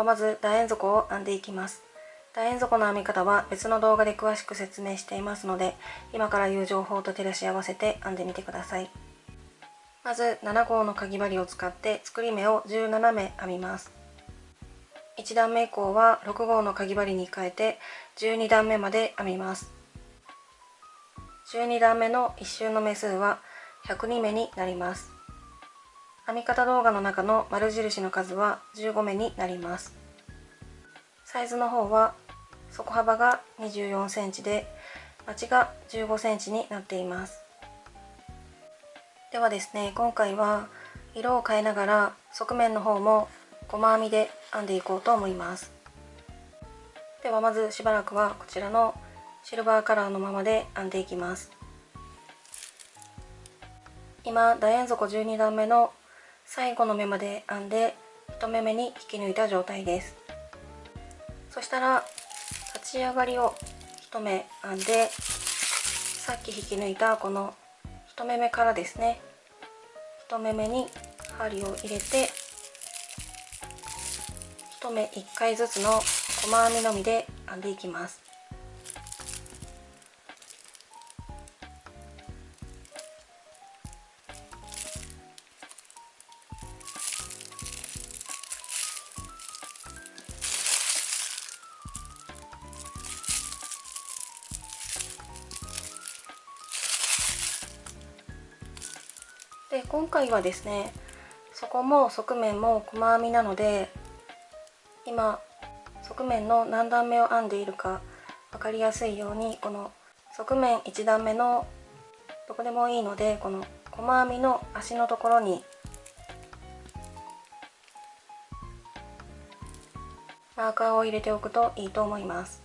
はまず楕円底を編んでいきます。楕円底の編み方は別の動画で詳しく説明していますので、今から言う情報と照らし合わせて編んでみてください。まず7号のかぎ針を使って作り目を17目編みます。1段目以降は6号のかぎ針に変えて12段目まで編みます。12段目の1周の目数は102目になります。編み方動画の中の丸印の数は15目になります。サイズの方は底幅が24センチでまちが15センチになっています。ではですね、今回は色を変えながら側面の方も細編みで編んでいこうと思います。ではまずしばらくはこちらのシルバーカラーのままで編んでいきます。今楕円底12段目の最後の目まで編んで1目めに引き抜いた状態です。そしたら立ち上がりを1目編んで、さっき引き抜いたこの1目めからですね、1目めに針を入れて1目1回ずつの細編みのみで編んでいきます。で、今回はですね、底も側面も細編みなので、今側面の何段目を編んでいるか分かりやすいように、この側面1段目のどこでもいいので、この細編みの足のところにマーカーを入れておくといいと思います。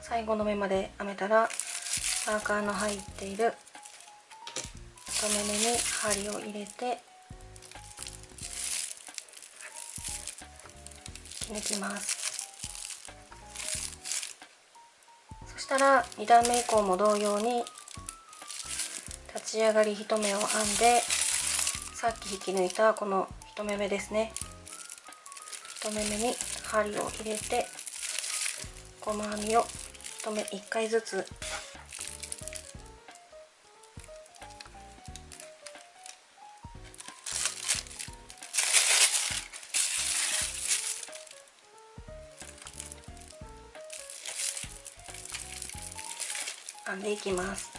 最後の目まで編めたらマーカーの入っている1目めに針を入れて引き抜きます。そしたら2段目以降も同様に立ち上がり1目を編んで、さっき引き抜いたこの1目めですね、1目めに針を入れて細編みを1目1回ずつ編んでいきます。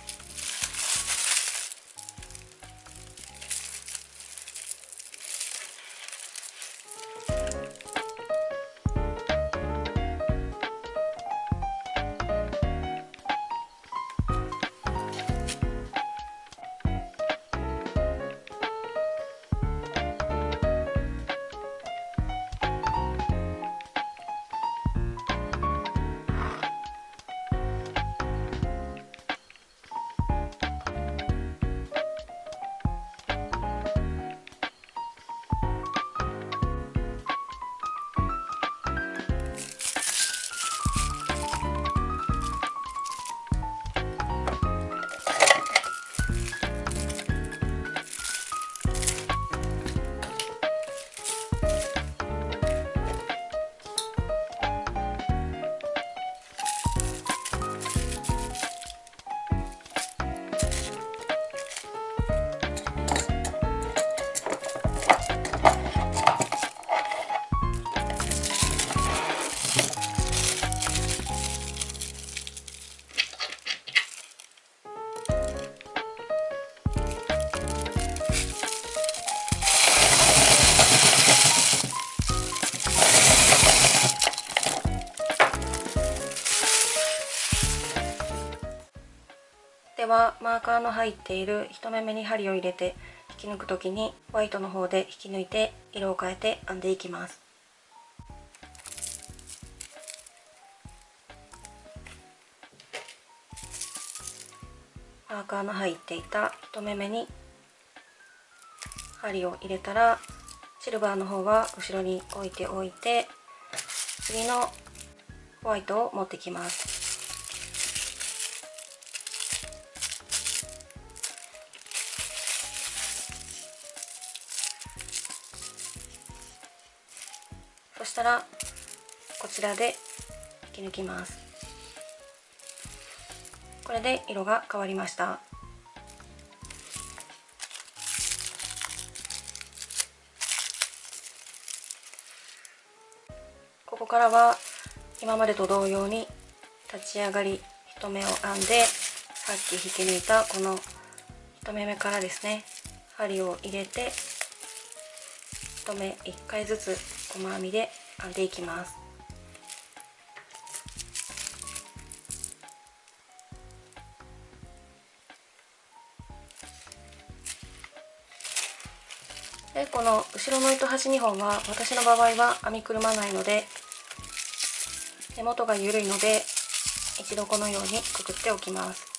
ではマーカーの入っている1目めに針を入れて引き抜くときにホワイトの方で引き抜いて色を変えて編んでいきます。マーカーの入っていた1目めに針を入れたらシルバーの方は後ろに置いておいて、次のホワイトを持ってきます。そしたらこちらで引き抜きます。これで色が変わりました。ここからは今までと同様に立ち上がり1目を編んで、さっき引き抜いたこの1目目からですね、針を入れて1目1回ずつ細編みで編んでいきます。でこの後ろの糸端2本は私の場合は編みくるまないので、根元が緩いので一度このようにくくっておきます。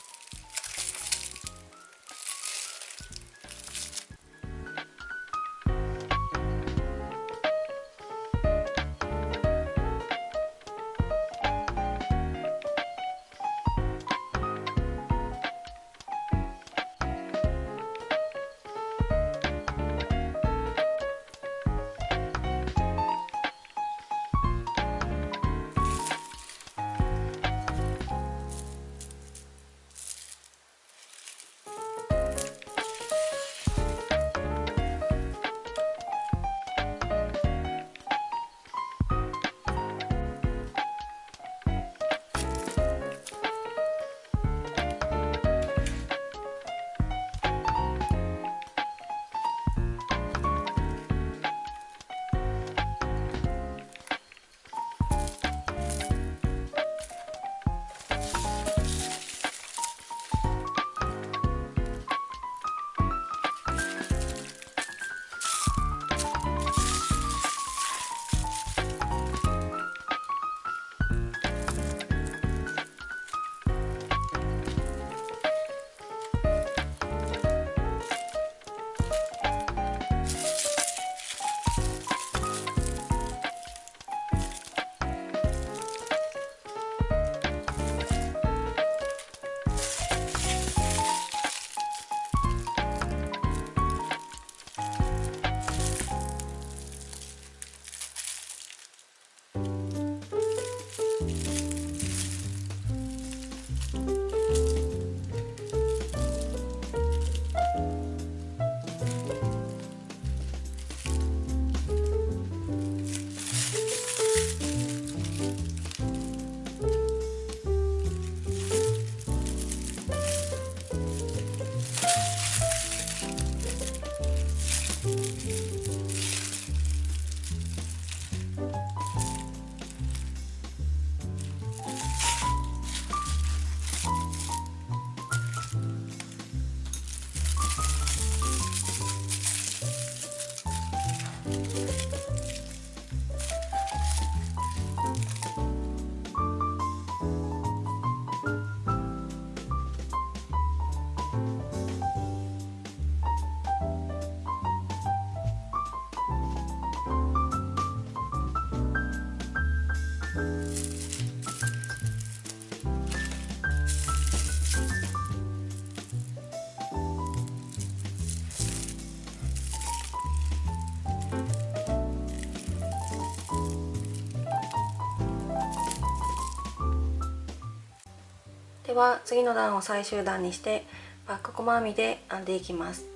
では次の段を最終段にしてバック細編みで編んでいきます。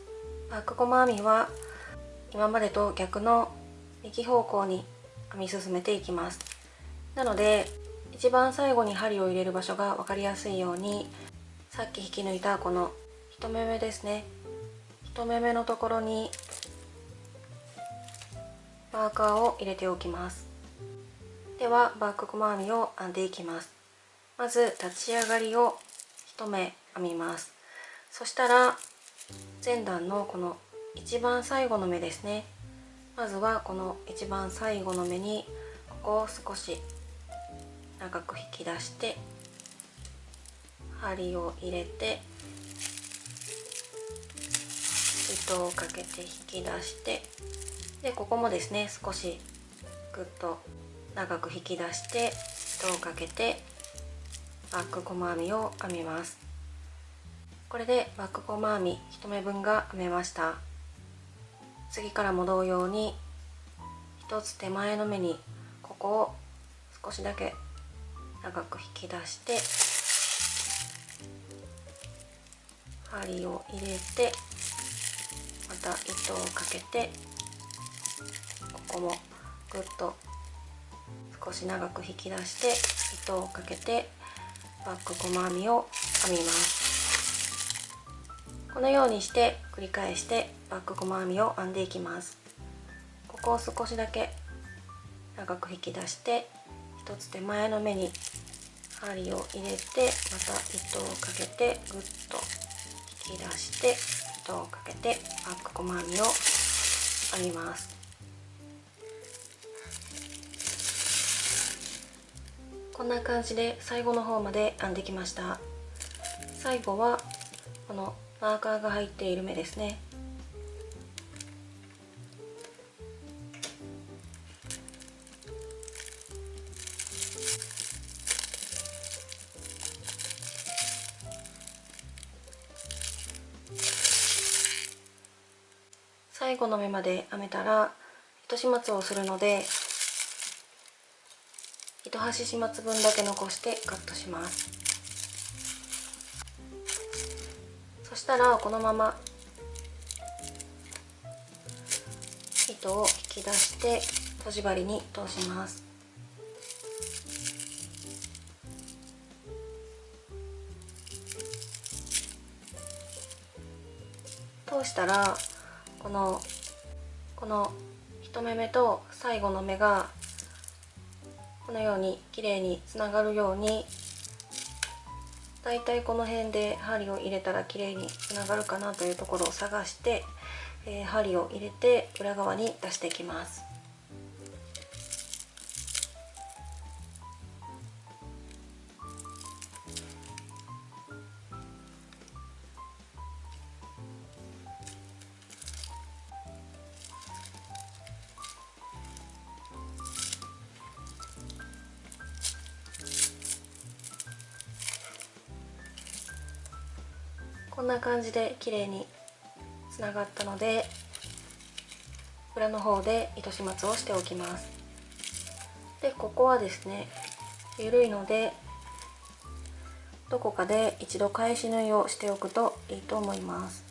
バック細編みは今までと逆の右方向に編み進めていきます。なので一番最後に針を入れる場所が分かりやすいように、さっき引き抜いたこの1目目ですね、1目目のところにマーカーを入れておきます。ではバック細編みを編んでいきます。まず立ち上がりを1目編みます。そしたら前段のこの一番最後の目ですね、まずはこの一番最後の目にここを少し長く引き出して針を入れて糸をかけて引き出してでここもですね、少しぐっと長く引き出して糸をかけてバック細編みを編みます。これでバック細編み1目分が編めました。次からも同様に1つ手前の目にここを少しだけ長く引き出して針を入れて、また糸をかけて、ここもぐっと少し長く引き出して糸をかけてバック細編みを編みます。このようにして繰り返してバック細編みを編んでいきます。ここを少しだけ長く引き出して1つ手前の目に針を入れて、また糸をかけてぐっと引き出して糸をかけてバック細編みを編みます。こんな感じで最後の方まで編んできました。最後はこのマーカーが入っている目ですね。最後の目まで編めたら糸始末をするので、糸端始末分だけ残してカットします。そしたらこのまま糸を引き出してとじ針に通します。通したらこの1目目と最後の目がこのように綺麗につながるように、だいたいこの辺で針を入れたら綺麗につながるかなというところを探して、針を入れて裏側に出していきます。こんな感じで綺麗につながったので、裏の方で糸始末をしておきます。でここはですね、緩いのでどこかで一度返し縫いをしておくといいと思います。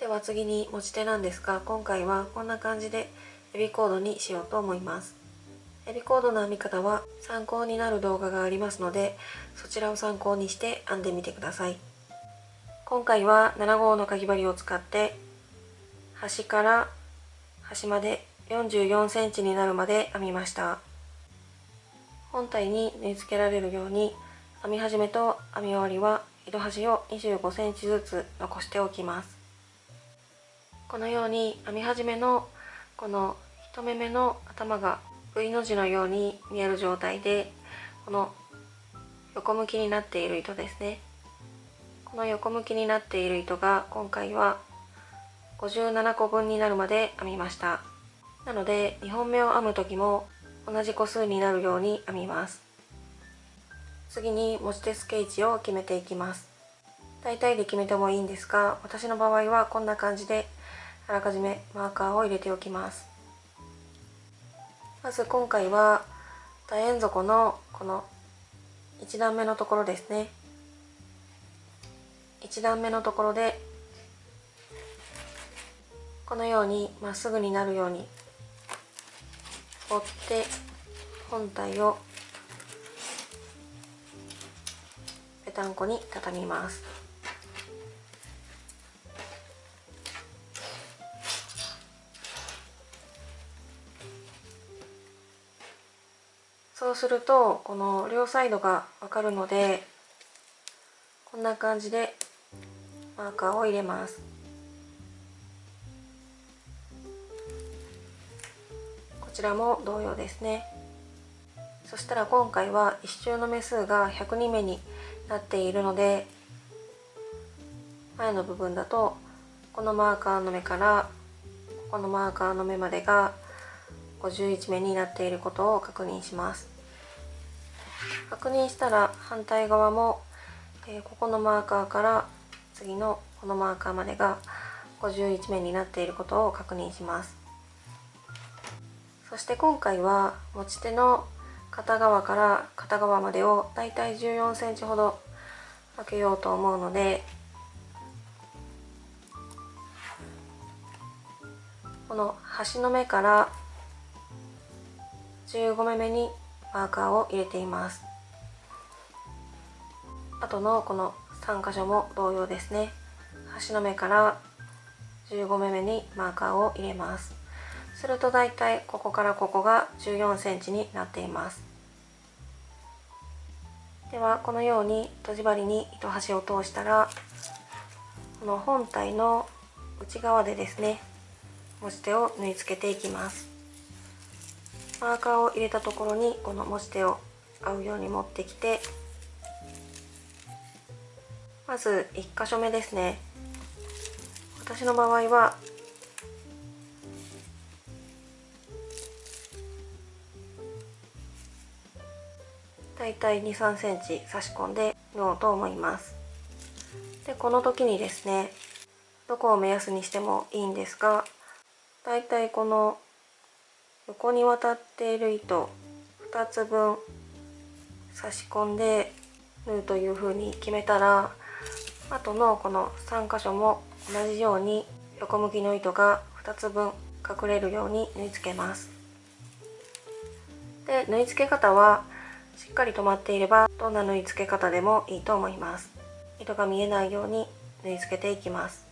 は次に持ち手なんですが、今回はこんな感じでエビコードにしようと思います。エビコードの編み方は参考になる動画がありますので、そちらを参考にして編んでみてください。今回は7号のかぎ針を使って端から端まで44センチになるまで編みました。本体に縫い付けられるように編み始めと編み終わりは糸端を25センチずつ残しておきます。このように編み始めのこの1目めの頭が V の字のように見える状態で、この横向きになっている糸ですね。この横向きになっている糸が今回は57個分になるまで編みました。なので2本目を編む時も同じ個数になるように編みます。次に持ち手付け位置を決めていきます。大体で決めてもいいんですが、私の場合はこんな感じであらかじめマーカーを入れておきます。まず今回は楕円底のこの1段目のところですね。1段目のところでこのようにまっすぐになるように折って本体をぺたんこに畳みます。そうするとこの両サイドがわかるので、こんな感じでマーカーを入れます。こちらも同様ですね。そしたら今回は一周の目数が102目になっているので、前の部分だとこのマーカーの目からこのマーカーの目までが51目になっていることを確認します。確認したら反対側も、ここのマーカーから次のこのマーカーまでが51目になっていることを確認します。そして今回は持ち手の片側から片側までをだいたい14センチほど開けようと思うので、この端の目から15目めにマーカーを入れています。あとのこの3箇所も同様ですね。端の目から15目めにマーカーを入れます。するとだいたいここからここが14センチになっています。ではこのようにとじ針に糸端を通したら、この本体の内側でですね、持ち手を縫い付けていきます。マーカーを入れたところにこの持ち手を合うように持ってきて、まず1箇所目ですね。私の場合はだいたい 2、3 センチ差し込んで縫おうと思います。でこの時にですね、どこを目安にしてもいいんですが、だいたいこの横に渡っている糸2つ分差し込んで縫うという風に決めたら、あとのこの3箇所も同じように横向きの糸が2つ分隠れるように縫い付けます。で縫い付け方はしっかり止まっていればどんな縫い付け方でもいいと思います。糸が見えないように縫い付けていきます。